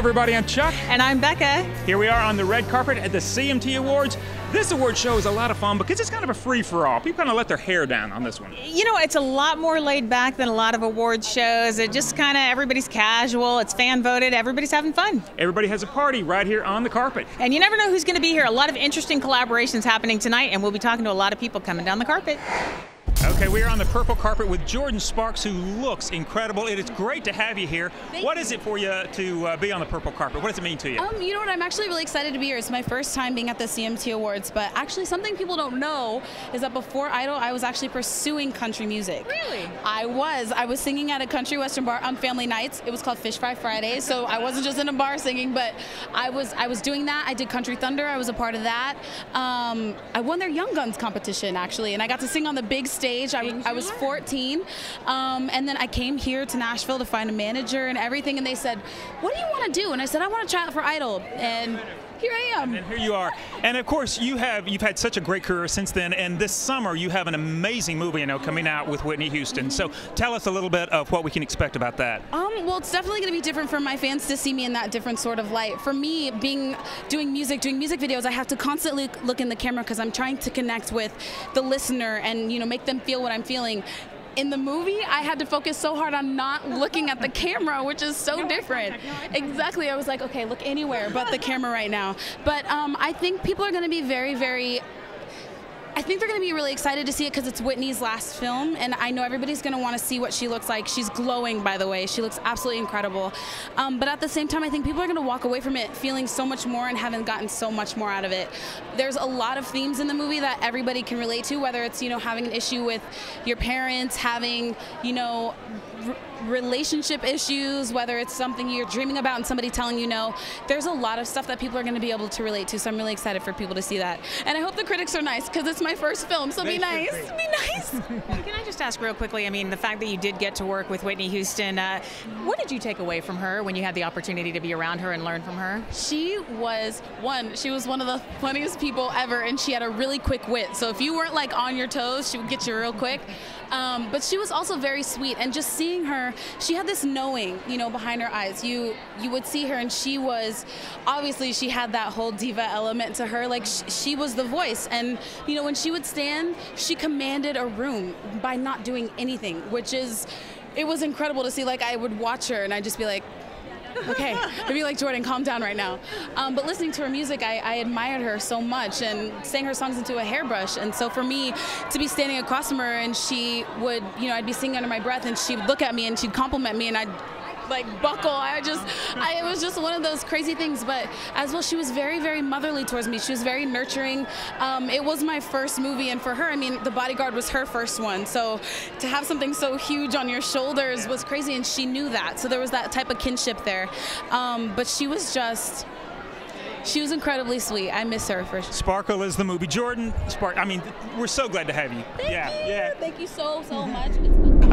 everybody, I'm Chuck. And I'm Becca. Here we are on the red carpet at the CMT Awards. This award show is a lot of fun because it's kind of a free-for-all. People kind of let their hair down on this one. You know, it's a lot more laid back than a lot of award shows. It just kind of, everybody's casual, it's fan-voted, everybody's having fun. Everybody has a party right here on the carpet. And you never know who's going to be here. A lot of interesting collaborations happening tonight, and we'll be talking to a lot of people coming down the carpet. Okay, we are on the purple carpet with Jordan Sparks, who looks incredible. It is great to have you here. What is it for you to be on the purple carpet? What does it mean to you? You know what? I'm actually really excited to be here. It's my first time being at the CMT Awards, but actually something people don't know is that before Idol, I was actually pursuing country music. Really? I was singing at a country western bar on family nights. It was called Fish Fry Fridays, so I wasn't just in a bar singing, but I was doing that. I did Country Thunder. I was a part of that. I won their Young Guns competition, actually, and I got to sing on the big stage. I was 14, and then I came here to Nashville to find a manager and everything, and they said, "What do you want to do?" And I said, "I want to try out for Idol," and here I am. And here you are. And of course, you've had such a great career since then, and this summer you have an amazing movie, coming out with Whitney Houston. So tell us a little bit of what we can expect about that. Well, it's definitely going to be different for my fans to see me in that different sort of light. For me, doing music videos, I have to constantly look in the camera because I'm trying to connect with the listener and make them feel what I'm feeling. In the movie, I had to focus so hard on not looking at the camera, which is so different. Exactly. I was like, okay, look anywhere but the camera right now. But I think people are going to be I think they're going to be really excited to see it because it's Whitney's last film, and I know everybody's going to want to see what she looks like. She's glowing, by the way. She looks absolutely incredible. But at the same time, I think people are going to walk away from it feeling so much more and having gotten so much more out of it. There's a lot of themes in the movie that everybody can relate to, whether it's, having an issue with your parents, having, relationship issues, whether it's something you're dreaming about and somebody telling you no. There's a lot of stuff that people are going to be able to relate to, so I'm really excited for people to see that. And I hope the critics are nice because it's my first film, so be nice. Be nice. Can I just ask real quickly, the fact that you did get to work with Whitney Houston, what did you take away from her when you had the opportunity to be around her and learn from her? She was one of the funniest people ever, and she had a really quick wit. So if you weren't on your toes, she would get you real quick. But she was also very sweet, and just seeing her, she had this knowing, behind her eyes. You would see her, and she had that whole diva element to her. She was the voice, and when she would stand, she commanded a room by not doing anything, it was incredible to see. I would watch her, and I'd just be like, okay, I'd be like, Jordan, calm down right now. But listening to her music, I admired her so much and sang her songs into a hairbrush. And so for me to be standing across from her and she would, I'd be singing under my breath and she'd look at me and she'd compliment me and I'd buckle. It was just one of those crazy things. But as well, she was very, very motherly towards me. She was very nurturing. It was my first movie, and for her, The Bodyguard was her first one. So to have something so huge on your shoulders was crazy, and she knew that. So there was that type of kinship there. But she was incredibly sweet. I miss her for sure. Sparkle is the movie. Jordan, we're so glad to have you. Thank you so much.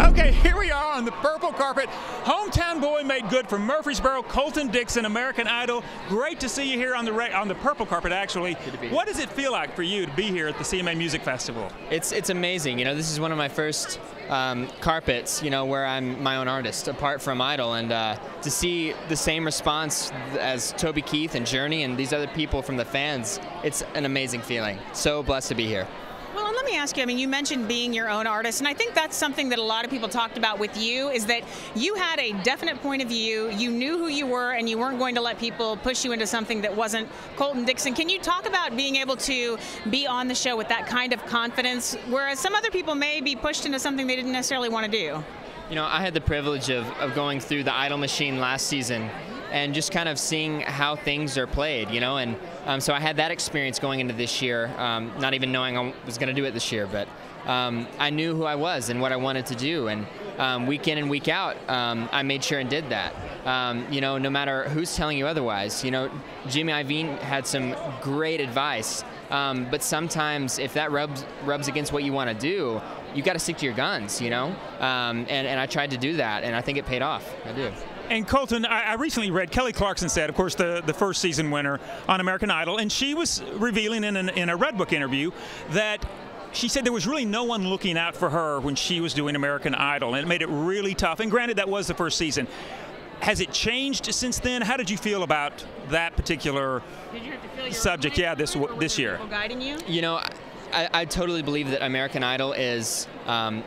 Okay, here we are on the purple carpet. Hometown boy made good from Murfreesboro, Colton Dixon, American Idol. Great to see you here on the purple carpet, actually. Good to be here. What does it feel like for you to be here at the CMA Music Festival? It's amazing. This is one of my first carpets, where I'm my own artist, apart from Idol, and to see the same response as Toby Keith and Journey and these other people from the fans, it's an amazing feeling. So blessed to be here. Well, and let me ask you, you mentioned being your own artist, and I think that's something that a lot of people talked about with you, is that you had a definite point of view, you knew who you were, and you weren't going to let people push you into something that wasn't Colton Dixon. Can you talk about being able to be on the show with that kind of confidence, whereas some other people may be pushed into something they didn't necessarily want to do? I had the privilege of going through the Idol machine last season and just kind of seeing how things are played, and so I had that experience going into this year, not even knowing I was going to do it this year, but I knew who I was and what I wanted to do, and week in and week out, I made sure and did that. No matter who's telling you otherwise. Jimmy Iovine had some great advice, but sometimes if that rubs against what you want to do, you got to stick to your guns, and I tried to do that, and I think it paid off. I do. And Colton, I recently read Kelly Clarkson said, of course, the first season winner on American Idol, and she was revealing in a Red Book interview that she said there was really no one looking out for her when she was doing American Idol, and it made it really tough. And granted, that was the first season. Has it changed since then? How did you feel about that particular subject? Yeah, this year. People guiding you? You know, I totally believe that American Idol is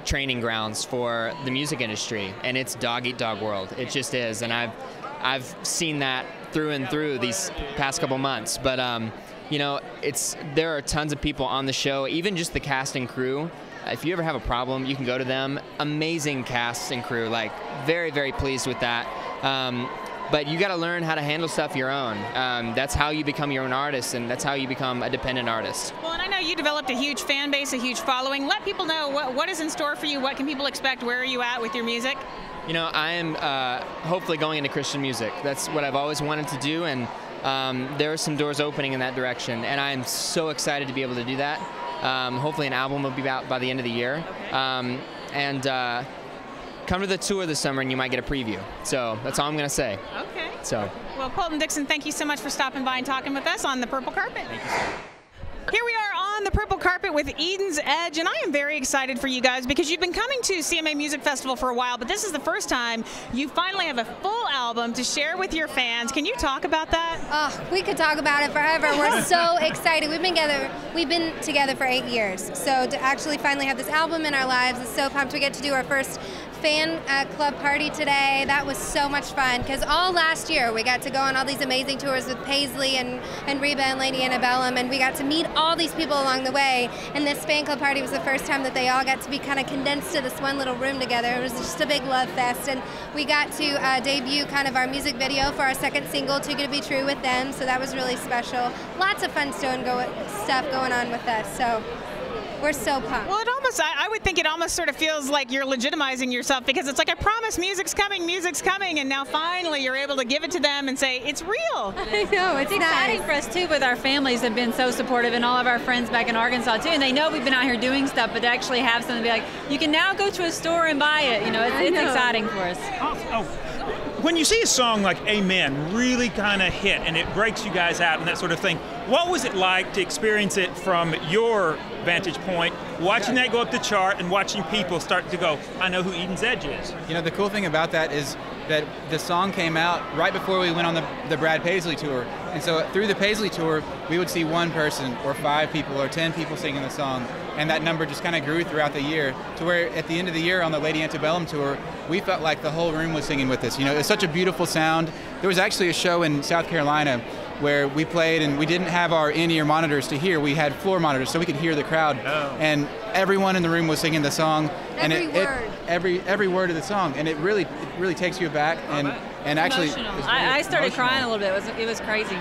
training grounds for the music industry, and it's dog-eat-dog world. It just is, and I've seen that through and through these past couple months. But you know, there are tons of people on the show, even just the cast and crew. If you ever have a problem, you can go to them. Amazing cast and crew, like very, very pleased with that. But you got to learn how to handle stuff your own. That's how you become your own artist, and that's how you become a dependent artist. Well, and I know you developed a huge fan base, a huge following. Let people know what is in store for you. What can people expect? Where are you at with your music? You know, I am hopefully going into Christian music. That's what I've always wanted to do, and there are some doors opening in that direction, and I'm so excited to be able to do that. Hopefully an album will be out by the end of the year. Okay. Come to the tour this summer and you might get a preview. So that's all I'm going to say. Okay. So. Well, Colton Dixon, thank you so much for stopping by and talking with us on the Purple Carpet. Thank you, sir. Here we are on the Purple Carpet with Eden's Edge, and I am very excited for you guys because you've been coming to CMA Music Festival for a while, but this is the first time you finally have a full album to share with your fans. Can you talk about that? Oh, we could talk about it forever. We're so excited. We've been together for 8 years, so to actually finally have this album in our lives is so pumped. We get to do our first fan club party today. That was so much fun because all last year we got to go on all these amazing tours with Paisley and Reba and Lady Antebellum, and we got to meet all these people along the way, and this fan club party was the first time that they all got to be kind of condensed to this one little room together. It was just a big love fest, and we got to debut kind of our music video for our second single, Too Good to Be True, with them, so that was really special. Lots of fun stuff going on with us, so we're so pumped. Well, I would think it almost sort of feels like you're legitimizing yourself because it's like, I promise music's coming, and now finally you're able to give it to them and say, it's real. I know, it's exciting nice for us too, with our families have been so supportive, and all of our friends back in Arkansas too, and they know we've been out here doing stuff, but to actually have something to be like, you can now go to a store and buy it, you know, it's exciting for us. When you see a song like Amen really kind of hit and it breaks you guys out and that sort of thing, what was it like to experience it from your vantage point, watching that go up the chart and watching people start to go, I know who Eden's Edge is? You know, the cool thing about that is that the song came out right before we went on the Brad Paisley tour. And so through the Paisley tour, we would see one person or 5 people or 10 people singing the song. And that number just kind of grew throughout the year to where at the end of the year on the Lady Antebellum tour, we felt like the whole room was singing with us. You know, it's such a beautiful sound. There was actually a show in South Carolina where we played and we didn't have our in-ear monitors to hear. We had floor monitors so we could hear the crowd. Oh. And everyone in the room was singing the song. Every word of the song. And it really takes you aback. And actually, I started crying a little bit. It was crazy.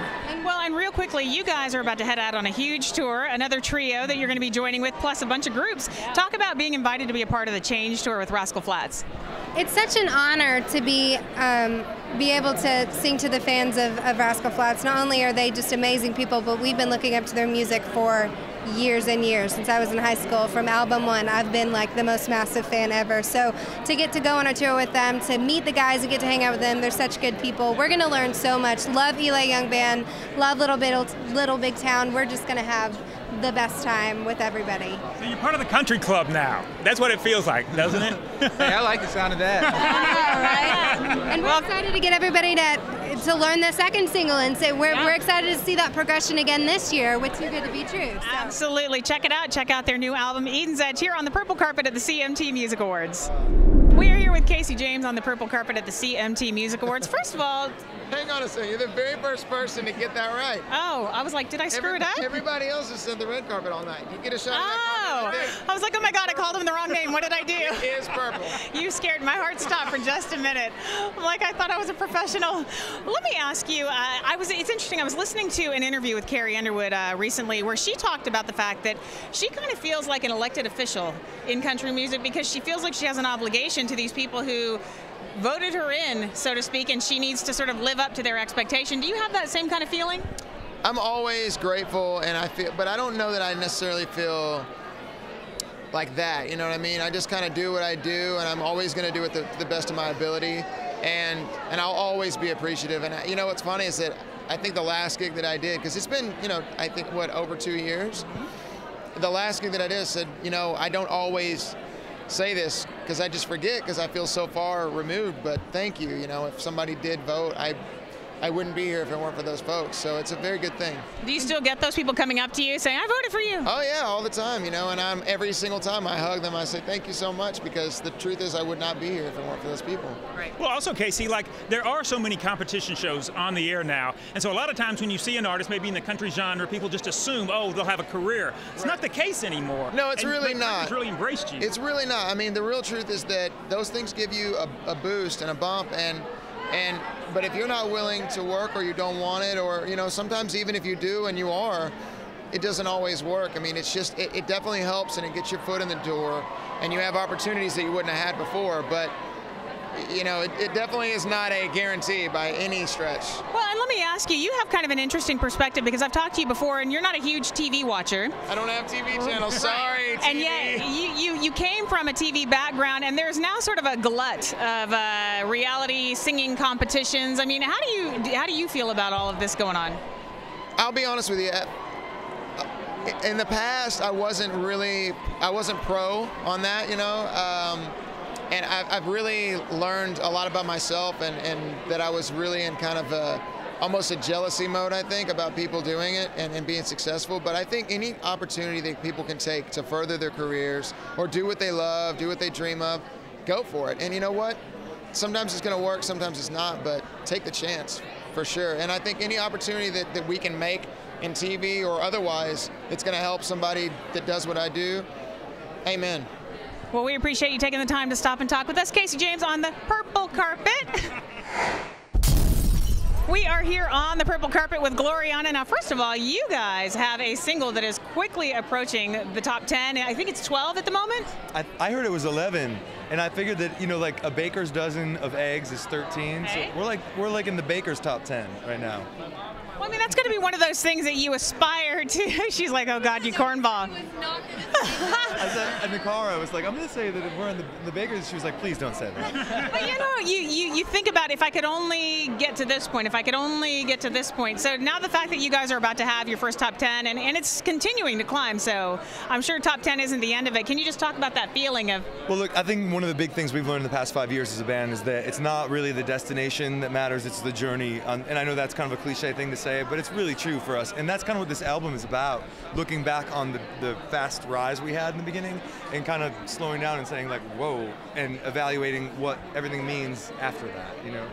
And real quickly, you guys are about to head out on a huge tour, another trio that you're going to be joining with, plus a bunch of groups. Yeah. Talk about being invited to be a part of the Change Tour with Rascal Flatts. It's such an honor to be able to sing to the fans of Rascal Flatts. Not only are they just amazing people, but we've been looking up to their music for years and years. Since I was in high school, from album 1, I've been like the most massive fan ever. So to get to go on a tour with them, to meet the guys and get to hang out with them, they're such good people. We're gonna learn so much. Love Eli Young Band, love Little Big Town. We're just gonna have the best time with everybody. So you're part of the country club now. That's what it feels like, doesn't it? Hey, I like the sound of that. Right? And we're excited to get everybody to learn the second single, and so we're excited to see that progression again this year with Too Good to Be True. So. Absolutely. Check it out. Check out their new album, Eden's Edge, here on the Purple Carpet at the CMT Music Awards. We are here with Casey James on the Purple Carpet at the CMT Music Awards. First of all, hang on a second. You're the very first person to get that right. Oh, I was like, did I screw it up? Everybody else has said the red carpet all night. You get a shot of that carpet. I was like, oh my God, I called him the wrong name. What did I do? It is purple. You scared my heart stopped for just a minute. I'm like, I thought I was a professional. Let me ask you, it's interesting, I was listening to an interview with Carrie Underwood recently where she talked about the fact that she kind of feels like an elected official in country music because she feels like she has an obligation to these people who voted her in, so to speak, and she needs to sort of live up to their expectation. Do you have that same kind of feeling? I'm always grateful, but I don't know that I necessarily feel like that. You know what I mean? I just kind of do what I do, and I'm always going to do it to the best of my ability, and I'll always be appreciative. And you know what's funny is that I think the last gig that I did, because it's been, I think over 2 years. The last gig that I did said, I don't always say this because I just forget because I feel so far removed, but thank you. You know, if somebody did vote, I wouldn't be here if it weren't for those folks. So it's a very good thing. Do you still get those people coming up to you saying, I voted for you? Oh yeah, all the time, you know, and every single time I hug them, I say thank you so much, because the truth is I would not be here if it weren't for those people. Right. Well, also, Casey, like, there are so many competition shows on the air now, and so a lot of times when you see an artist, maybe in the country genre, people just assume, oh, they'll have a career. It's not the case anymore. No, it's really not. It's really embraced you. It's really not. I mean, the real truth is that those things give you a boost and a bump, but if you're not willing to work, or you don't want it, or, you know, sometimes even if you do and you are, it doesn't always work. I mean, it's just, it definitely helps, and it gets your foot in the door, and you have opportunities that you wouldn't have had before, but you know, it definitely is not a guarantee by any stretch. Well, and let me ask you, you have kind of an interesting perspective, because I've talked to you before, and you're not a huge TV watcher. I don't have TV channels, sorry, TV. And yet, you came from a TV background, and there's now sort of a glut of reality singing competitions. I mean, how do you feel about all of this going on? I'll be honest with you. In the past, I wasn't pro on that, you know. And I've really learned a lot about myself, and that I was really in kind of almost a jealousy mode, I think, about people doing it and being successful. But I think any opportunity that people can take to further their careers or do what they love, do what they dream of, go for it. And you know what? Sometimes it's going to work, sometimes it's not, but take the chance, for sure. And I think any opportunity that we can make in TV or otherwise that's going to help somebody that does what I do, amen. Well, we appreciate you taking the time to stop and talk with us. Casey James on the purple carpet. We are here on the purple carpet with Gloriana. Now, first of all, you guys have a single that is quickly approaching the top 10. I think it's 12 at the moment. I heard it was 11, and I figured that, you know, like a baker's dozen of eggs is 13. Okay. So we're like in the baker's top 10 right now. Well, I mean, that's going to be one of those things that you aspire to. She's like, oh, God, you cornball. I said in the car, I was like, I'm going to say that if we're in the baker's. She was like, please don't say that. But, you know, you think about, if I could only get to this point, if I could only get to this point. So now the fact that you guys are about to have your first top 10, and it's continuing to climb, so I'm sure top 10 isn't the end of it. Can you just talk about that feeling of... Well, look, I think one of the big things we've learned in the past 5 years as a band is that it's not really the destination that matters, it's the journey. And I know that's kind of a cliche thing to say, but it's really true for us. And that's kind of what this album is about, looking back on the fast rise we had in the beginning and kind of slowing down and saying, like, whoa, and evaluating what everything means after that, you know?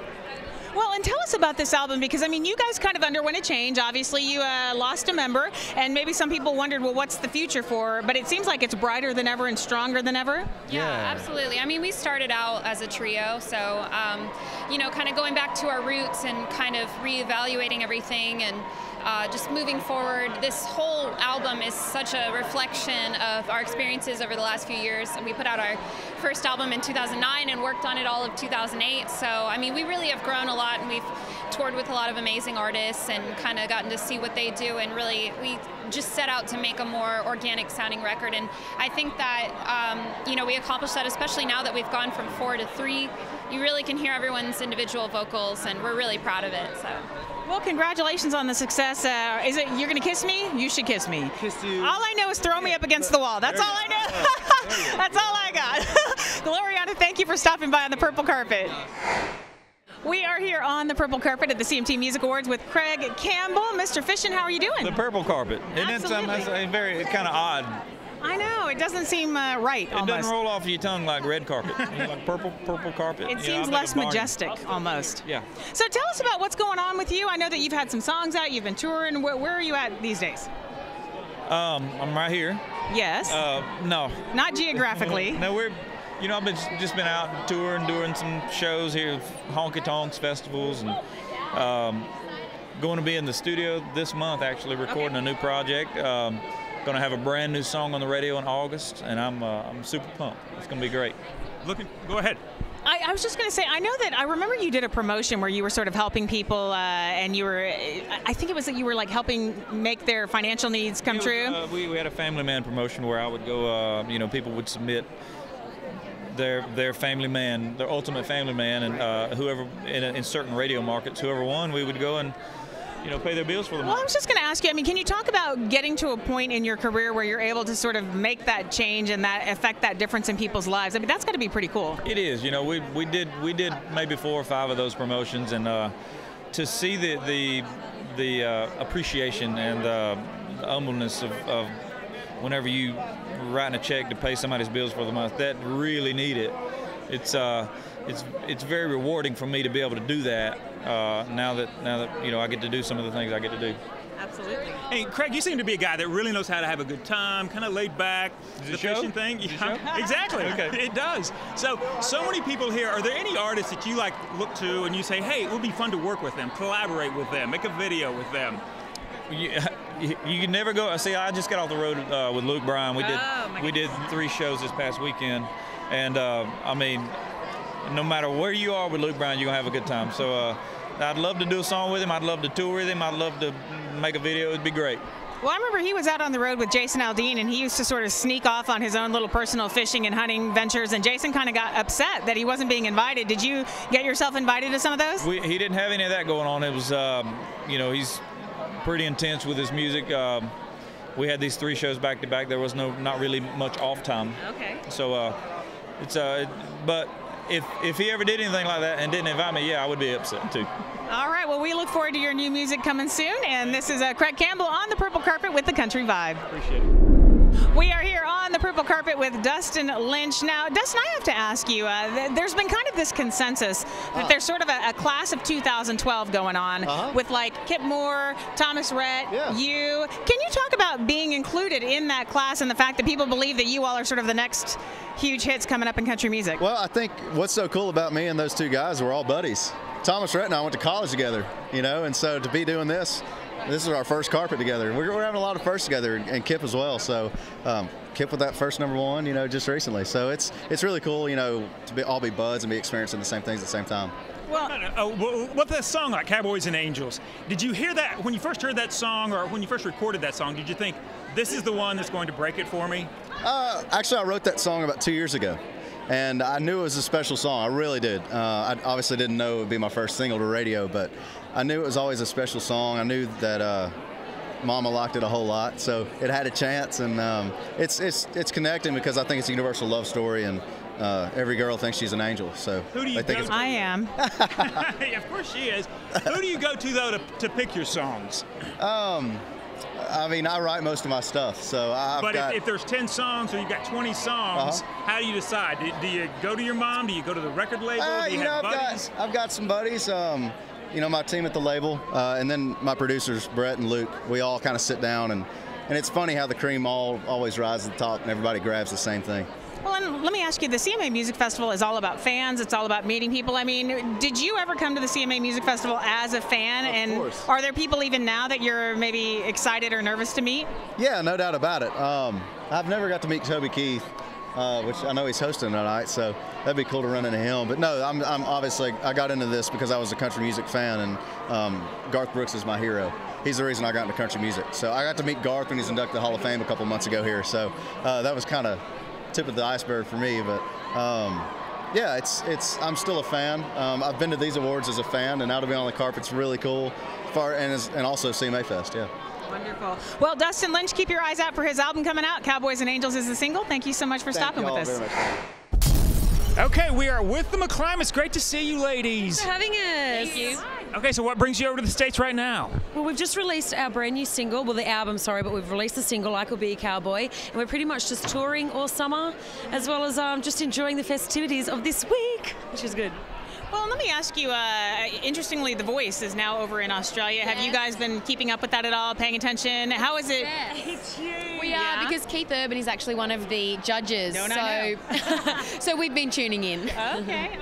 Well, and tell us about this album, because, I mean, you guys kind of underwent a change. Obviously, you lost a member, and maybe some people wondered, well, what's the future for? But it seems like it's brighter than ever and stronger than ever. Yeah, absolutely. I mean, we started out as a trio, so, you know, kind of going back to our roots and kind of reevaluating everything, and just moving forward. This whole album is such a reflection of our experiences over the last few years. We put out our first album in 2009 and worked on it all of 2008. So, I mean, we really have grown a lot, and we've toured with a lot of amazing artists and kind of gotten to see what they do, and really we just set out to make a more organic sounding record. And I think that, you know, we accomplished that, especially now that we've gone from 4 to 3. You really can hear everyone's individual vocals, and we're really proud of it. So. Well, congratulations on the success. Is it You're Gonna Kiss Me? You Should Kiss Me. Kiss you. All I know is throw me up against the wall. That's all I know. That's all I got. Gloriana, thank you for stopping by on the purple carpet. We are here on the purple carpet at the CMT Music Awards with Craig Campbell. Mr. Fishin, how are you doing? The purple carpet. Isn't it very kind of odd? I know, it doesn't seem right. It doesn't roll off your tongue like red carpet. You know, like purple carpet. It seems less majestic, almost. Yeah. So tell us about what's going on with you. I know that you've had some songs out, you've been touring. Where are you at these days? I'm right here. Yes. No. Not geographically. No, you know, I've just been out touring, doing some shows here, honky tonks, festivals, and going to be in the studio this month, actually recording a new project. Going to have a brand new song on the radio in August, and I'm super pumped. It's going to be great. Go ahead. I was just going to say, I know that I remember you did a promotion where you were sort of helping people, and you were, I think it was that you were like helping make their financial needs come true. We had a Family Man promotion where I would go, you know, people would submit their family man, their ultimate family man, and whoever in certain radio markets, whoever won, we would go and pay their bills for the month. Well, I was just going to ask you, I mean, can you talk about getting to a point in your career where you're able to sort of make that change and that affect that difference in people's lives? I mean, that's got to be pretty cool. It is. We did maybe 4 or 5 of those promotions, and to see the appreciation and the humbleness of whenever you writing a check to pay somebody's bills for the month, that really need it. It's very rewarding for me to be able to do that now that I get to do some of the things I get to do. Absolutely. Hey, Craig, you seem to be a guy that really knows how to have a good time, kind of laid back. Does it the show? fishing thing. Does it Yeah, show? exactly. Okay. It does. So many people here. Are there any artists that you look to and you say, hey, it would be fun to work with them, collaborate with them, make a video with them? You can never go. See, I just got off the road with Luke Bryan. We did 3 shows this past weekend, and I mean, no matter where you are with Luke Bryan, you're gonna have a good time. So I'd love to do a song with him. I'd love to tour with him. I'd love to make a video. It'd be great. Well, I remember he was out on the road with Jason Aldean, and he used to sort of sneak off on his own little personal fishing and hunting ventures, and Jason kind of got upset that he wasn't being invited. Did you get yourself invited to some of those? He didn't have any of that going on. It was, he's pretty intense with his music. We had these 3 shows back to back. There was not really much off time. Okay. So but if he ever did anything like that and didn't invite me, yeah, I would be upset too. All right, well, we look forward to your new music coming soon, and this is Craig Campbell on the Purple Carpet with the Country Vibe. Appreciate it. We are here on the Purple Carpet with Dustin Lynch. Now, Dustin, I have to ask you, there's been kind of this consensus that there's sort of a class of 2012 going on with like Kip Moore, Thomas Rhett, you. Can you talk about being included in that class and the fact that people believe that you all are sort of the next huge hits coming up in country music? Well, I think what's so cool about me and those 2 guys, we're all buddies. Thomas Rhett and I went to college together, and so to be doing this is our first carpet together. We're having a lot of firsts together, and Kip as well. So Kip with that first #1, just recently. So it's really cool, to all be buds and be experiencing the same things at the same time. Well, what's that song like, Cowboys and Angels? Did you hear that when you first heard that song, or when you first recorded that song? Did you think this is the one that's going to break it for me? Actually, I wrote that song about 2 years ago. And I knew it was a special song. I really did. I obviously didn't know it would be my first single to radio, but I knew it was always a special song. I knew that Mama liked it a whole lot, so it had a chance. And it's connecting because I think it's a universal love story, and every girl thinks she's an angel. So who do you go to? I am. Of course she is. Who do you go to though to pick your songs? I mean, I write most of my stuff, so if there's 10 songs or you've got 20 songs, how do you decide? Do you go to your mom? Do you go to the record label? Do you have buddies? I've got some buddies. My team at the label, and then my producers, Brett and Luke. We all kind of sit down, and it's funny how the cream always rises to the top, and everybody grabs the same thing. Well, and let me ask you, the CMA Music Festival is all about fans. It's all about meeting people. I mean, did you ever come to the CMA Music Festival as a fan? Of course. Are there people even now that you're maybe excited or nervous to meet? Yeah, no doubt about it. I've never got to meet Toby Keith, which I know he's hosting tonight, so that'd be cool to run into him. But no, I'm obviously, I got into this because I was a country music fan, and Garth Brooks is my hero. He's the reason I got into country music. So I got to meet Garth when he's inducted to the Hall of Fame a couple months ago here. So that was kind of tip of the iceberg for me, but yeah, I'm still a fan. I've been to these awards as a fan, and now to be on the carpet's really cool. And also CMA Fest, yeah. Wonderful. Well, Dustin Lynch, keep your eyes out for his album coming out. Cowboys and Angels is the single. Thank you so much for stopping with us. Okay, we are with the McClimates. Great to see you, ladies. Thanks for having us. Thank you. Okay, so what brings you over to the States right now? Well, we've just released our brand new single, well, the album, sorry, but we've released the single, Like I'll Be a Cowboy, and we're pretty much just touring all summer, as well as just enjoying the festivities of this week, which is good. Well, let me ask you, interestingly, The Voice is now over in Australia. Yes. Have you guys been keeping up with that at all, paying attention? How is it? Yes. It's huge. We are, because Keith Urban is actually one of the judges. So we've been tuning in. Okay.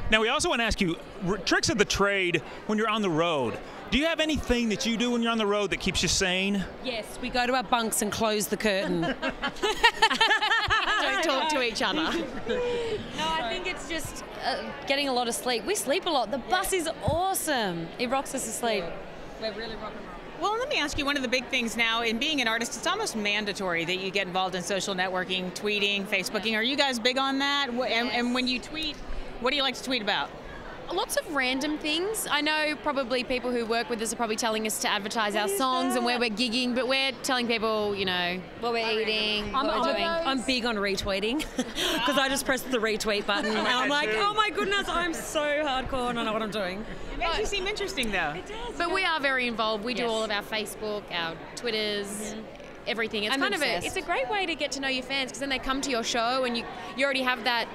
Now, we also want to ask you, tricks of the trade when you're on the road. Do you have anything that you do when you're on the road that keeps you sane? Yes, we go to our bunks and close the curtain. Don't talk to each other. No, I think it's just getting a lot of sleep. We sleep a lot. The bus is awesome. It rocks us to sleep. We're really rock and roll. Well, let me ask you, one of the big things now in being an artist, it's almost mandatory that you get involved in social networking, tweeting, Facebooking. Are you guys big on that? And when you tweet, what do you like to tweet about? Lots of random things. I know probably people who work with us are probably telling us to advertise our songs and where we're gigging, but we're telling people, you know, what we're eating, what we're doing. I'm big on retweeting because I just press the retweet button and I'm like, oh my goodness, I'm so hardcore and I know what I'm doing. It makes you seem interesting, though. It does. But we are very involved. We do all of our Facebook, our Twitters. Everything. It's kind of it's a great way to get to know your fans because then they come to your show and you already have that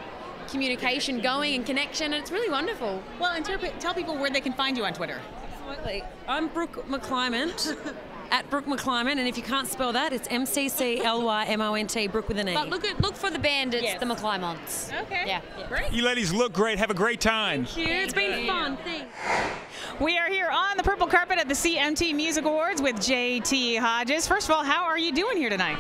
communication going and connection, and it's really wonderful. Well, and tell people where they can find you on Twitter. Absolutely. I'm Brooke McClymont, at Brooke McClymont, and if you can't spell that, it's MCCLYMONT, Brooke with an E. But look for the band, it's the McClymonts. Okay. Yeah. Great. You ladies look great. Have a great time. Thank you. It's been fun. Thanks. We are here on the purple carpet at the CMT Music Awards with JT Hodges. First of all, how are you doing here tonight?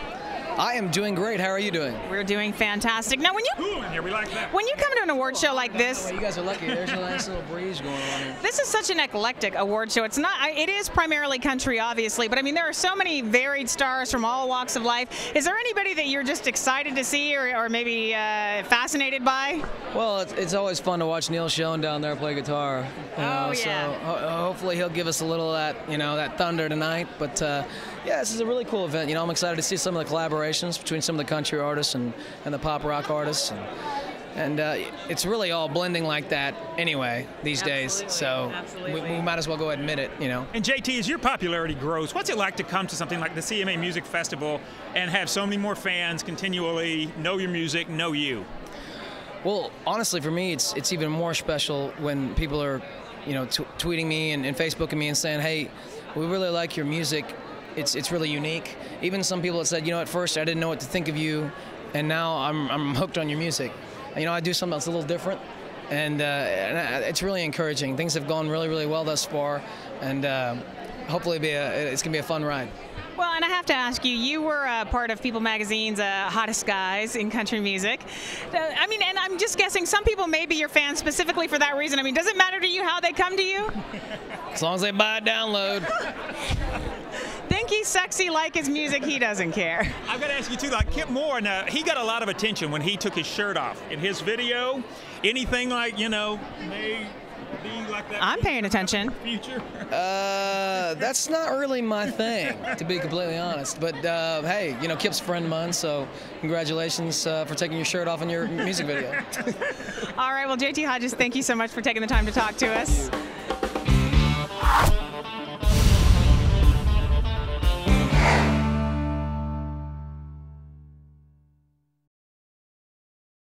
I am doing great. How are you doing? We're doing fantastic. Now, when you come to an award show like this, you guys are lucky. There's a nice little breeze going on here. This is such an eclectic award show. It's not. It is primarily country, obviously, but I mean there are so many varied stars from all walks of life. Is there anybody that you're just excited to see, or maybe fascinated by? Well, it's always fun to watch Neil Schoen down there play guitar. Yeah. So hopefully he'll give us a little of that, that thunder tonight. But yeah, this is a really cool event. I'm excited to see some of the collaborations between some of the country artists and the pop rock artists. And it's really all blending like that anyway these days. So we might as well go ahead and admit it, And JT, as your popularity grows, what's it like to come to something like the CMA Music Festival and have so many more fans continually know your music, know you? Well, honestly, for me, it's even more special when people are, tweeting me and Facebooking me and saying, hey, we really like your music. It's really unique. Even some people that said, at first I didn't know what to think of you, and now I'm hooked on your music. I do something that's a little different, and it's really encouraging. Things have gone really, really well thus far, and hopefully it's going to be a fun ride. Well, and I have to ask you, you were part of People Magazine's Hottest Guys in Country Music. And I'm just guessing some people may be your fans specifically for that reason. Does it matter to you how they come to you? As long as they buy a download. Think he's sexy, like his music, he doesn't care. I've got to ask you too, like Kip Moore, he got a lot of attention when he took his shirt off. In his video, anything like, may be like that? I'm paying attention. Future? That's not really my thing, to be completely honest. But hey, Kip's a friend of mine, so congratulations for taking your shirt off in your music video. All right, well, JT Hodges, thank you so much for taking the time to talk to us.